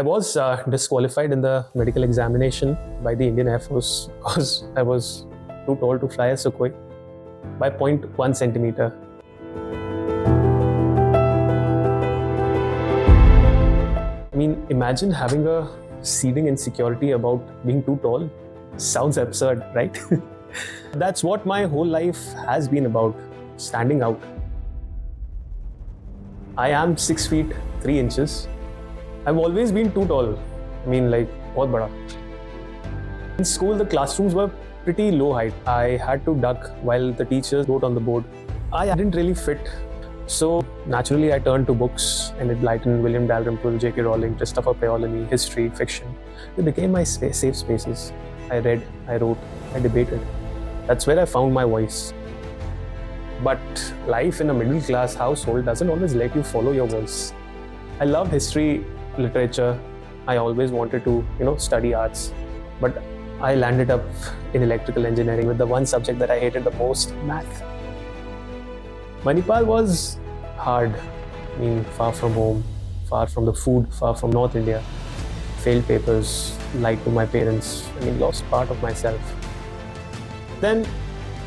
I was disqualified in the medical examination by the Indian Air Force because I was too tall to fly a Sukhoi by 0.1 centimeter. I mean, imagine having a seeding insecurity about being too tall. Sounds absurd, right? That's what my whole life has been about, standing out. I am 6 feet 3 inches. I've always been too tall. I mean, like, बहुत बड़ा. In school, the classrooms were pretty low height. I had to duck while the teachers wrote on the board. I didn't really fit. So naturally, I turned to books, Enid Blyton, William Dalrymple, J.K. Rowling, Christopher Paolini, history, fiction. They became my safe spaces. I read, I wrote, I debated. That's where I found my voice. But life in a middle class household doesn't always let you follow your voice. I loved history, literature. I always wanted to, study arts. But I landed up in electrical engineering with the one subject that I hated the most, math. Manipal was hard. I mean, far from home, far from the food, far from North India. Failed papers, lied to my parents. I mean, lost part of myself. Then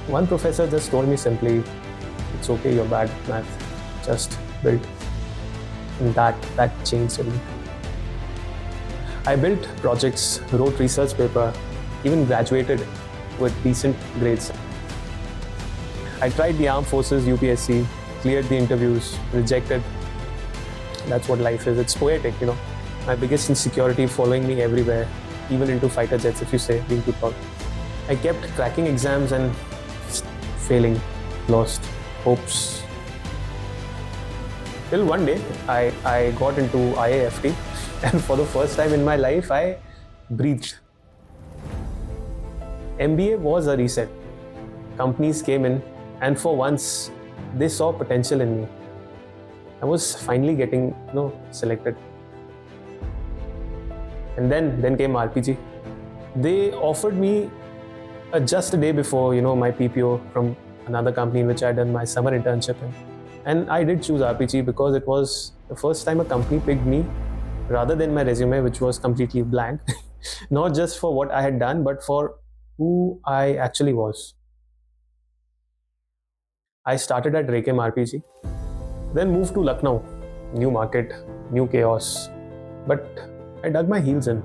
one professor just told me simply, it's okay, you're bad at math. Just build. And that changed everything. I built projects, wrote research paper, even graduated with decent grades. I tried the armed forces, UPSC, cleared the interviews, rejected. That's what life is. It's poetic, My biggest insecurity following me everywhere, even into fighter jets, if you say, being too tall. I kept cracking exams and failing, lost hopes. Till one day, I got into IAFT, and for the first time in my life, I breathed. MBA was a reset. Companies came in, and for once, they saw potential in me. I was finally getting, selected. And then came RPG. They offered me just a day before, my PPO from another company in which I had done my summer internship in. And I did choose RPG because it was the first time a company picked me rather than my resume, which was completely blank. Not just for what I had done, but for who I actually was. I started at Rekem RPG, then moved to Lucknow. New market, new chaos. But I dug my heels in,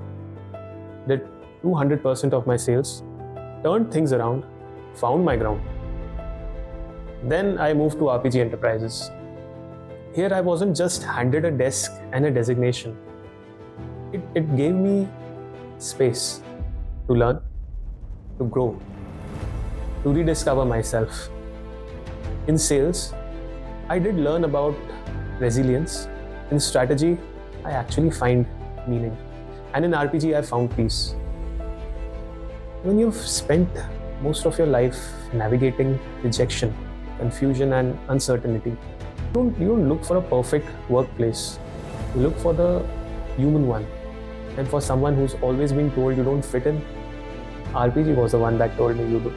did 200% of my sales, turned things around, found my ground. Then I moved to RPG Enterprises. Here I wasn't just handed a desk and a designation. It gave me space to learn, to grow, to rediscover myself. In sales, I did learn about resilience. In strategy, I actually find meaning. And in RPG, I found peace. When you've spent most of your life navigating rejection, confusion and uncertainty, you don't look for a perfect workplace. You look for the human one. And for someone who's always been told you don't fit in, RPG was the one that told me you do.